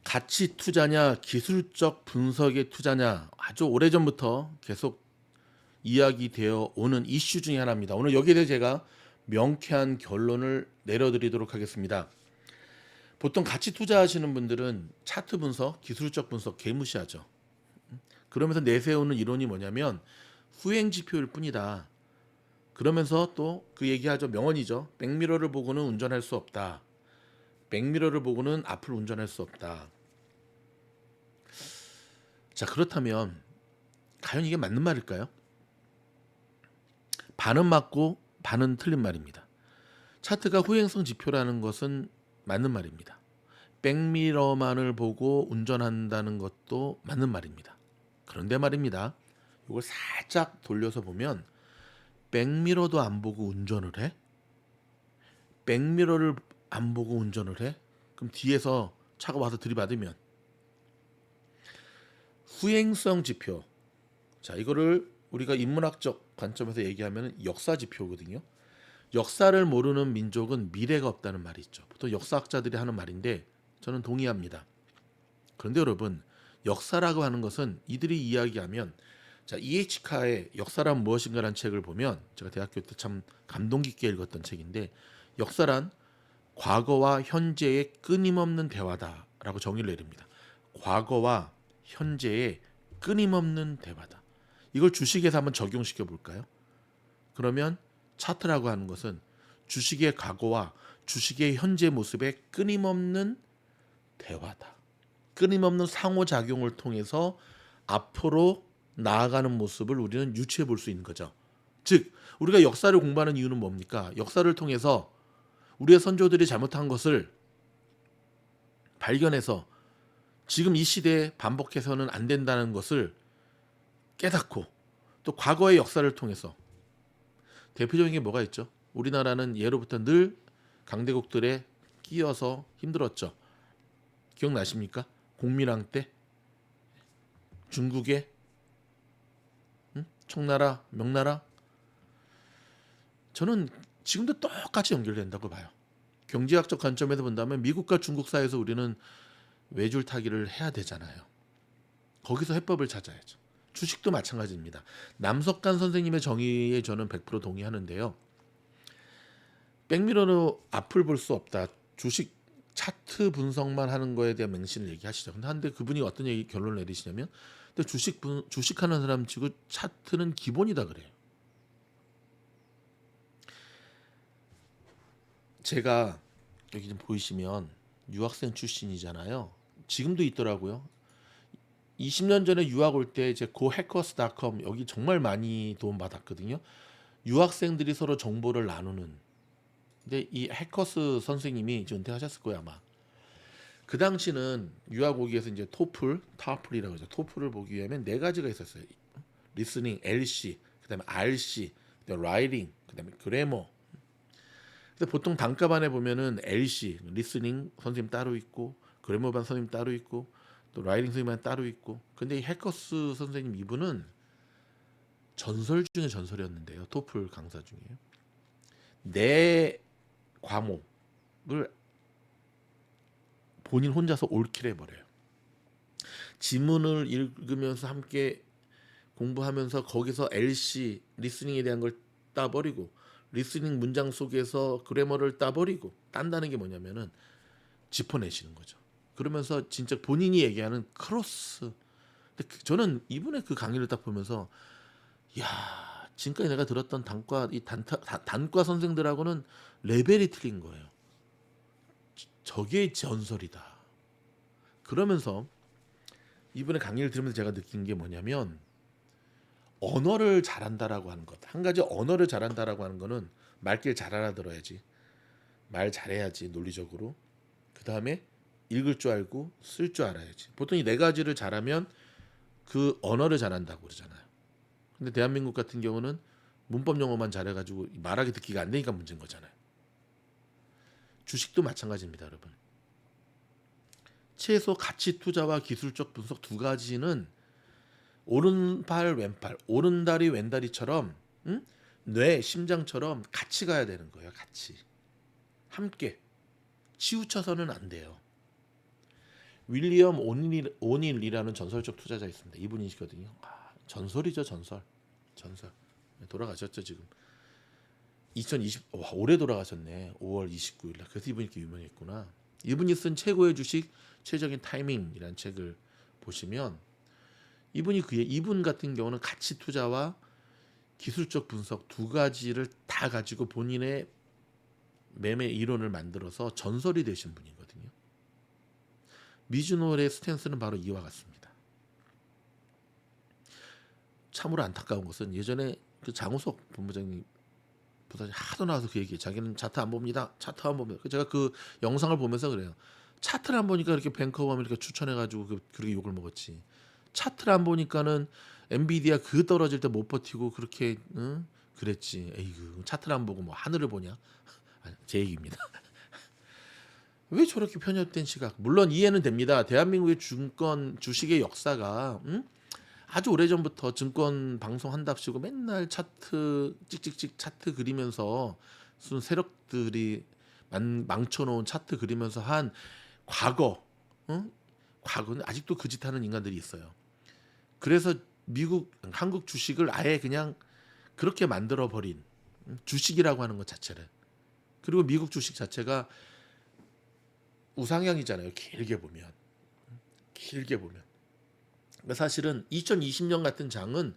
가치 투자냐 기술적 분석의 투자냐 아주 오래전부터 계속 이야기되어 오는 이슈 중에 하나입니다. 오늘 여기에 대해 제가 명쾌한 결론을 내려드리도록 하겠습니다. 보통 가치 투자하시는 분들은 차트 분석, 기술적 분석 개무시하죠. 그러면서 내세우는 이론이 뭐냐면 후행 지표일 뿐이다. 그러면서 또 그 얘기하죠. 명언이죠. 백미러를 보고는 운전할 수 없다. 백미러를 보고는 앞을 운전할 수 없다. 자, 그렇다면 과연 이게 맞는 말일까요? 반은 맞고 반은 틀린 말입니다. 차트가 후행성 지표라는 것은 맞는 말입니다. 백미러만을 보고 운전한다는 것도 맞는 말입니다. 그런데 말입니다. 이걸 살짝 돌려서 보면 백미러도 안 보고 운전을 해? 백미러를 안 보고 운전을 해? 그럼 뒤에서 차가 와서 들이받으면 후행성 지표. 자, 이거를 우리가 인문학적 관점에서 얘기하면 역사 지표거든요. 역사를 모르는 민족은 미래가 없다는 말이 있죠. 보통 역사학자들이 하는 말인데 저는 동의합니다. 그런데 여러분, 역사라고 하는 것은 이들이 이야기하면 자, E.H. 카의 역사란 무엇인가라는 책을 보면 제가 대학교 때 참 감동 깊게 읽었던 책인데 역사란 과거와 현재의 끊임없는 대화다라고 정의를 내립니다. 과거와 현재의 끊임없는 대화다. 이걸 주식에서 한번 적용시켜 볼까요? 그러면 차트라고 하는 것은 주식의 과거와 주식의 현재 모습의 끊임없는 대화다. 끊임없는 상호작용을 통해서 앞으로 나아가는 모습을 우리는 유추해 볼 수 있는 거죠. 즉, 우리가 역사를 공부하는 이유는 뭡니까? 역사를 통해서 우리의 선조들이 잘못한 것을 발견해서 지금 이 시대에 반복해서는 안 된다는 것을 깨닫고 또 과거의 역사를 통해서 대표적인 게 뭐가 있죠? 우리나라는 예로부터 늘 강대국들에 끼어서 힘들었죠. 기억나십니까? 공민왕 때 중국의 청나라, 명나라 저는 지금도 똑같이 연결된다고 봐요. 경제학적 관점에서 본다면 미국과 중국 사이에서 우리는 외줄타기를 해야 되잖아요. 거기서 해법을 찾아야죠. 주식도 마찬가지입니다. 남석간 선생님의 정의에 저는 100% 동의하는데요. 백미러로 앞을 볼 수 없다. 주식 차트 분석만 하는 거에 대한 맹신을 얘기하시죠. 근데 그분이 어떤 결론을 내리시냐면 근데 주식하는 사람 치고 차트는 기본이다 그래요. 제가 여기 좀 보이시면 유학생 출신이잖아요. 지금도 있더라고요. 20년 전에 유학 올 때 이제 gohackers.com 여기 정말 많이 도움 받았거든요. 유학생들이 서로 정보를 나누는. 근데 이 해커스 선생님이 이제 은퇴하셨을 거예요 아마. 그 당시는 유학 오기 위해서 이제 토플이라고 하죠. 토플을 보기 위하면 네 가지가 있었어요. 리스닝, LC, 그다음에 RC, 그다음에 라이팅, 그다음에 그래머. 근데 보통 단과반에 보면은 LC, 리스닝 선생님 따로 있고, 그래머반 선생님 따로 있고, 또 라이팅 선생님만 따로 있고. 근데 이 해커스 선생님 이분은 전설 중에 전설이었는데요. 토플 강사 중에요. 네 과목을 본인 혼자서 올킬 해버려요. 지문을 읽으면서 함께 공부하면서 거기서 LC 리스닝에 대한 걸 따버리고 리스닝 문장 속에서 그래머를 따버리고 딴다는 게 뭐냐면은 짚어내시는 거죠. 그러면서 진짜 본인이 얘기하는 크로스. 근데 저는 이분의 그 강의를 딱 보면서 야 지금까지 내가 들었던 단과 선생들하고는 레벨이 틀린 거예요. 저게 전설이다. 그러면서 이분의 강의를 들으면서 제가 느낀 게 뭐냐면 언어를 잘한다라고 하는 것. 한 가지 언어를 잘한다라고 하는 거는 말귀를 잘 알아들어야지. 말 잘해야지 논리적으로. 그다음에 읽을 줄 알고 쓸 줄 알아야지. 보통 이 네 가지를 잘하면 그 언어를 잘한다고 그러잖아요. 근데 대한민국 같은 경우는 문법 영어만 잘해가지고 말하기 듣기가 안 되니까 문제인 거잖아요. 주식도 마찬가지입니다, 여러분. 최소 가치 투자와 기술적 분석 두 가지는 오른팔 왼팔, 오른다리 왼다리처럼 뇌, 심장처럼 같이 가야 되는 거예요. 같이 함께 치우쳐서는 안 돼요. 윌리엄 오닐이라는 전설적 투자자 있습니다. 이분이시거든요. 전설이죠, 전설. 전설. 돌아가셨죠, 지금. 올해 돌아가셨네. 5월 29일 날. 그래서 이분이 이렇게 유명했구나. 이분이 쓴 최고의 주식 최적인 타이밍이라는 책을 보시면 이분 같은 경우는 가치 투자와 기술적 분석 두 가지를 다 가지고 본인의 매매 이론을 만들어서 전설이 되신 분이거든요. 미즈노의 스탠스는 바로 이와 같습니다. 참으로 안타까운 것은 예전에 그 장우석 본부장님 부사장 하도 나와서 그 얘기, 자기는 차트 안 봅니다. 차트 안 봅니다. 제가 그 영상을 보면서 그래요. 차트를 안 보니까 이렇게 뱅커원 이렇게 추천해가지고 그렇게 욕을 먹었지. 차트를 안 보니까는 엔비디아 그 떨어질 때 못 버티고 그렇게 그랬지. 에이그 차트를 안 보고 뭐 하늘을 보냐? 제 얘기입니다. 왜 저렇게 편협된 시각? 물론 이해는 됩니다. 대한민국의 주식의 역사가 아주 오래전부터 증권 방송한답시고 맨날 차트 찍찍찍 차트 그리면서 무슨 세력들이 망쳐놓은 차트 그리면서 한 과거는 아직도 그 짓 하는 인간들이 있어요. 그래서 한국 주식을 아예 그냥 그렇게 만들어 버린 주식이라고 하는 것 자체를. 그리고 미국 주식 자체가 우상향이잖아요. 길게 보면. 그러니까 사실은 2020년 같은 장은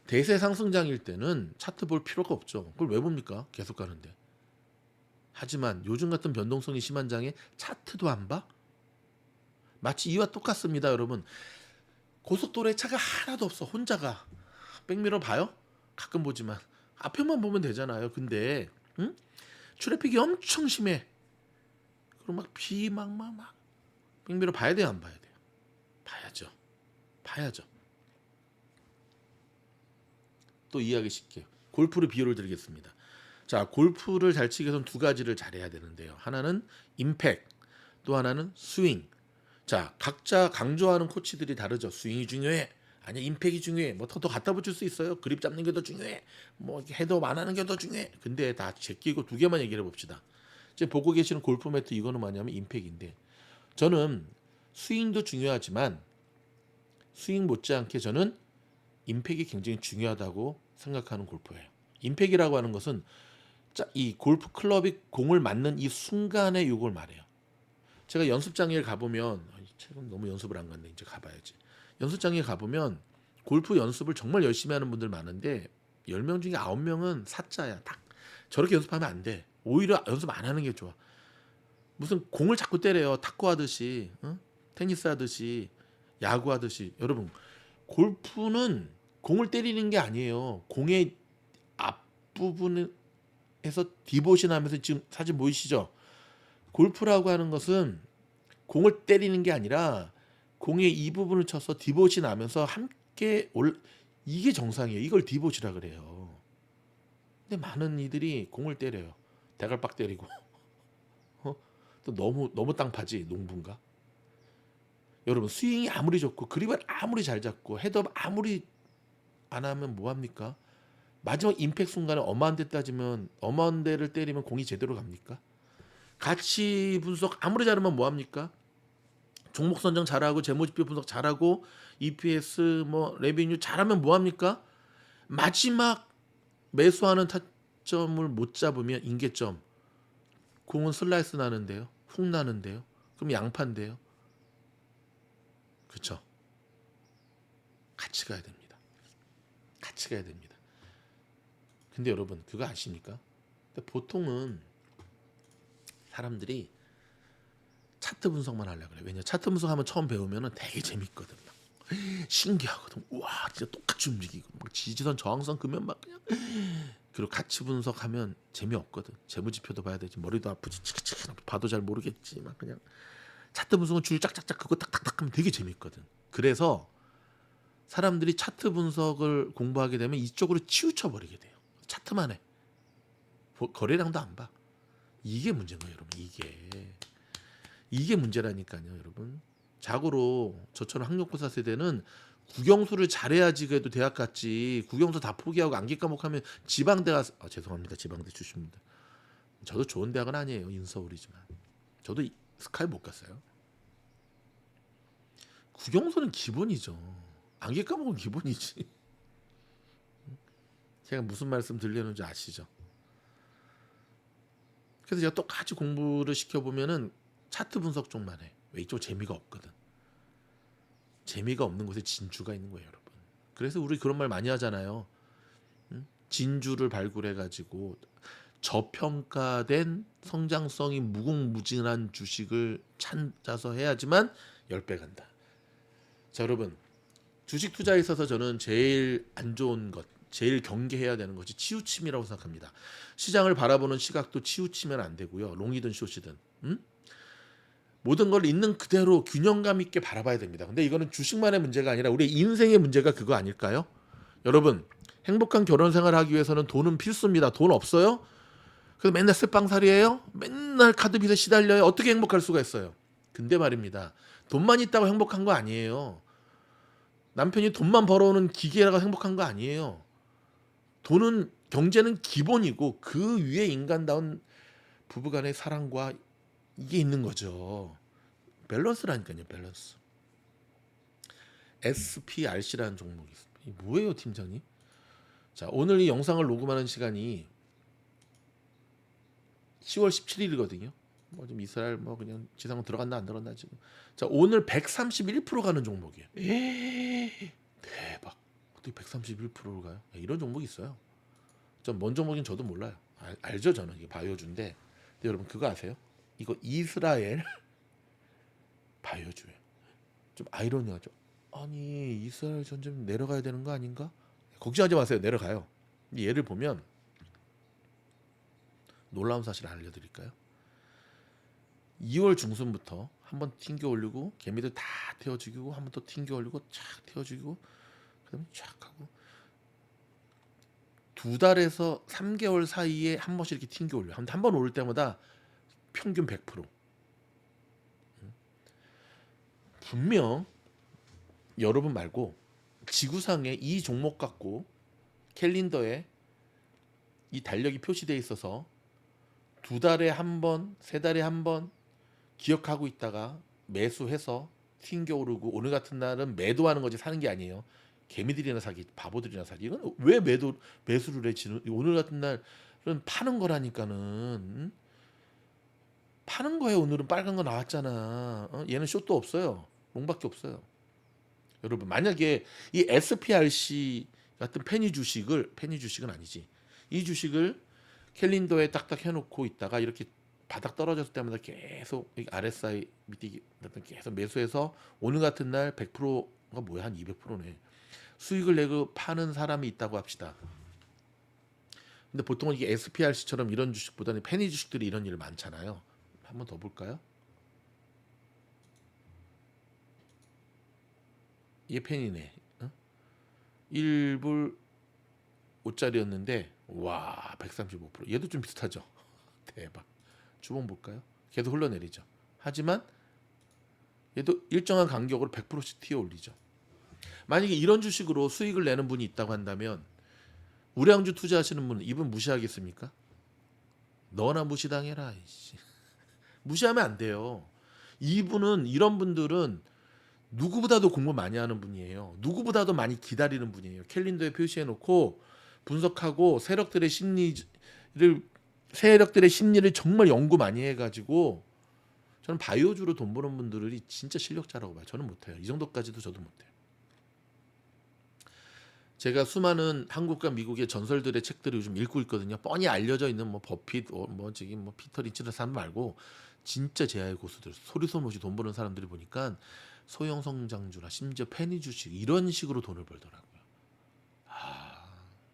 대세 상승장일 때는 차트 볼 필요가 없죠. 그걸 왜 봅니까? 계속 가는데. 하지만 요즘 같은 변동성이 심한 장에 차트도 안 봐? 마치 이와 똑같습니다, 여러분. 고속도로에 차가 하나도 없어. 혼자 가. 백미러 봐요? 가끔 보지만 앞에만 보면 되잖아요. 근데 트래픽이 엄청 심해. 그럼 막 비 막 백미러 봐야 돼요, 안 봐야 돼요? 봐야죠. 또 이해하기 쉽게 골프를 비유를 드리겠습니다. 자, 골프를 잘 치기 위해서는 두 가지를 잘해야 되는데요. 하나는 임팩, 또 하나는 스윙. 자, 각자 강조하는 코치들이 다르죠. 스윙이 중요해. 아니, 임팩이 중요해. 뭐 더 갖다 붙일 수 있어요. 그립 잡는 게 더 중요해. 뭐 헤드업 안 하는 게 더 중요해. 근데 다 제끼고 두 개만 얘기를 해봅시다. 지금 보고 계시는 골프 매트 이거는 뭐냐면 임팩인데, 저는 스윙도 중요하지만 스윙 못지않게 저는 임팩이 굉장히 중요하다고 생각하는 골퍼예요. 임팩이라고 하는 것은 이 골프 클럽이 공을 맞는 이 순간의 요걸 말해요. 제가 연습장에 가보면 최근 너무 연습을 안 갔네. 이제 가봐야지. 연습장에 가보면 골프 연습을 정말 열심히 하는 분들 많은데 10명 중에 9명은 사짜야. 딱 저렇게 연습하면 안 돼. 오히려 연습 안 하는 게 좋아. 무슨 공을 자꾸 때려요. 탁구 하듯이, 테니스 하듯이, 야구 하듯이. 여러분, 골프는 공을 때리는 게 아니에요. 공의 앞부분에서 디보션 하면서 지금 사진 보이시죠? 골프라고 하는 것은 공을 때리는 게 아니라 공의 이 부분을 쳐서 디보시 나면서 함께 이게 정상이에요. 이걸 디보시라 그래요. 근데 많은 이들이 공을 때려요. 대갈박 때리고 또 너무 땅파지 농부인가? 여러분, 스윙이 아무리 좋고 그립을 아무리 잘 잡고 헤드업 아무리 안 하면 뭐 합니까? 마지막 임팩트 순간에 엄한 데 따지면 엄한 데를 때리면 공이 제대로 갑니까? 가치 분석 아무리 잘하면 뭐 합니까? 종목 선정 잘하고 재무지표 분석 잘하고 EPS 뭐 레비뉴 잘하면 뭐 합니까? 마지막 매수하는 타점을 못 잡으면 인계점. 공은 슬라이스 나는데요. 훅 나는데요. 그럼 양파인데요. 그렇죠? 같이 가야 됩니다. 근데 여러분 그거 아십니까? 보통은 사람들이 차트 분석만 하려고 그래. 왜냐, 차트 분석하면 처음 배우면은 되게 재밌거든. 막 신기하거든. 와, 진짜 똑같이 움직이고 막 지지선 저항선 그면 막 그냥. 그리고 가치 분석하면 재미없거든. 재무지표도 봐야 되지. 머리도 아프지. 치키치키 봐도 잘 모르겠지. 막 그냥 차트 분석은 줄 짝짝짝 그거 딱딱딱 하면 되게 재밌거든. 그래서 사람들이 차트 분석을 공부하게 되면 이쪽으로 치우쳐 버리게 돼요. 차트만 해. 거래량도 안 봐. 이게 문제인 거예요, 여러분. 이게 문제라니까요, 여러분. 자고로 저처럼 학력고사 세대는 국영수를 잘해야지 그래도 대학 갔지. 국영수 다 포기하고 암기 과목하면 지방대 가서 죄송합니다. 지방대 출신입니다. 저도 좋은 대학은 아니에요. 인서울이지만. 저도 스카이 못 갔어요. 국영선은 기본이죠. 암기 과목은 기본이지. 제가 무슨 말씀 들려는지 아시죠? 그래서 제가 똑같이 공부를 시켜보면은 차트 분석 쪽만 해. 왜 이쪽 재미가 없거든. 재미가 없는 곳에 진주가 있는 거예요, 여러분. 그래서 우리 그런 말 많이 하잖아요. 진주를 발굴해가지고 저평가된 성장성이 무궁무진한 주식을 찾아서 해야지만 10배 간다. 자, 여러분, 주식 투자에 있어서 저는 제일 안 좋은 것, 제일 경계해야 되는 것이 치우침이라고 생각합니다. 시장을 바라보는 시각도 치우치면 안 되고요. 롱이든 숏이든. 모든 걸 있는 그대로 균형감 있게 바라봐야 됩니다. 근데 이거는 주식만의 문제가 아니라 우리 인생의 문제가 그거 아닐까요? 여러분, 행복한 결혼 생활을 하기 위해서는 돈은 필수입니다. 돈 없어요? 그래서 맨날 쇠빵살이에요? 맨날 카드빚에 시달려요? 어떻게 행복할 수가 있어요? 근데 말입니다. 돈만 있다고 행복한 거 아니에요. 남편이 돈만 벌어오는 기계라가 행복한 거 아니에요. 돈은, 경제는 기본이고 그 위에 인간다운 부부간의 사랑과 이게 있는 거죠. 밸런스라니까요. 밸런스. SPRC라는 종목이 있습니다. 이게 뭐예요, 팀장님? 자, 오늘 이 영상을 녹음하는 시간이 10월 17일이거든요. 뭐 좀 이스라엘 뭐 그냥 지상으로 들어갔나 안 들어갔나 지금. 자, 오늘 131% 가는 종목이에요. 대박. 어떻게 131%를 가요? 이런 종목이 있어요. 전 뭔 종목인 저도 몰라요. 알죠, 저는 이게 바이오주인데. 근데 여러분 그거 아세요? 이거 이스라엘 바이오주예요. 좀 아이러니하죠. 아니 이스라엘 전쟁 내려가야 되는 거 아닌가? 걱정하지 마세요. 내려가요. 얘를 보면 놀라운 사실을 알려드릴까요? 2월 중순부터 한번 튕겨 올리고 개미들 다 태워 죽이고 한번 또 튕겨 올리고 쫙 태워 죽이고 그다음에 쫙 하고 2달에서 3개월 사이에 한 번씩 이렇게 튕겨 올려. 한 번 오를 때마다 평균 100%. 분명 여러분 말고 지구상에 이 종목 갖고 캘린더에 이 달력이 표시되어 있어서 2달에 한 번, 3달에 한 번 기억하고 있다가 매수해서 튕겨 오르고 오늘 같은 날은 매도하는 거지 사는 게 아니에요. 개미들이나 사기, 바보들이나 사기. 이건 왜 매수를 해? 오늘 같은 날은 파는 거라니까는. 파는 거예요. 오늘은 빨간 거 나왔잖아. 얘는 숏도 없어요. 롱밖에 없어요. 여러분 만약에 이 SPRC 같은 penny 주식은 아니지. 이 주식을 캘린더에 딱딱 해놓고 있다가 이렇게 바닥 떨어졌을 때마다 계속 RSI 밑에 계속 매수해서 오늘 같은 날 100%가 뭐야 한 200%네. 수익을 내고 파는 사람이 있다고 합시다. 근데 보통은 이게 SPRC처럼 이런 주식보다는 페니 주식들이 이런 일 많잖아요. 한번 더 볼까요? 이게 페니네. 1불 5짜리였는데 와 135%. 얘도 좀 비슷하죠. 대박. 주봉 볼까요? 계속 흘러내리죠. 하지만 얘도 일정한 간격으로 100%씩 튀어 올리죠. 만약에 이런 주식으로 수익을 내는 분이 있다고 한다면 우량주 투자하시는 분은 이분 무시하겠습니까? 너나 무시당해라. 무시하면 안 돼요. 이런 분들은 누구보다도 공부 많이 하는 분이에요. 누구보다도 많이 기다리는 분이에요. 캘린더에 표시해 놓고 분석하고 세력들의 심리를 정말 연구 많이 해가지고 저는 바이오주로 돈 버는 분들이 진짜 실력자라고 봐요. 저는 못해요. 이 정도까지도 저도 못해요. 제가 수많은 한국과 미국의 전설들의 책들을 요즘 읽고 있거든요. 뻔히 알려져 있는 뭐 버핏, 뭐 피터 린치라는 사람 말고 진짜 제아의 고수들, 소리소문 없이 돈 버는 사람들이 보니까 소형 성장주나 심지어 페니 주식 이런 식으로 돈을 벌더라고요.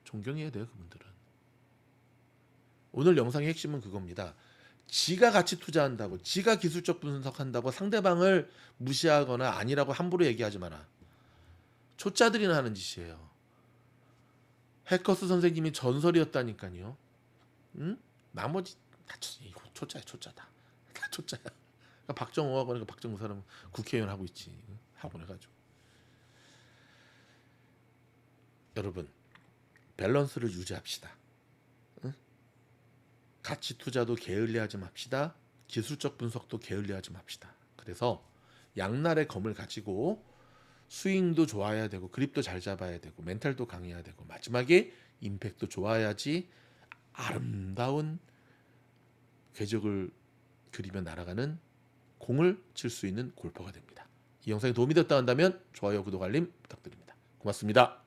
존경해야 돼요, 그분들은. 오늘 영상의 핵심은 그겁니다. 지가 가치 투자한다고, 지가 기술적 분석한다고 상대방을 무시하거나 아니라고 함부로 얘기하지 마라. 초짜들이나 하는 짓이에요. 해커스 선생님이 전설이었다니까요. 응? 나머지 다 초짜야, 초짜다. 다 초짜야. 그러니까 박정호하고 그러니까 박정호 사람 국회의원 하고 있지. 하고 해가지고. 여러분 밸런스를 유지합시다. 응? 가치 투자도 게을리하지 맙시다. 기술적 분석도 게을리하지 맙시다. 그래서 양날의 검을 가지고 스윙도 좋아야 되고 그립도 잘 잡아야 되고 멘탈도 강해야 되고 마지막에 임팩트도 좋아야지 아름다운 궤적을 그리며 날아가는 공을 칠 수 있는 골퍼가 됩니다. 이 영상이 도움이 됐다 한다면 좋아요, 구독, 알림 부탁드립니다. 고맙습니다.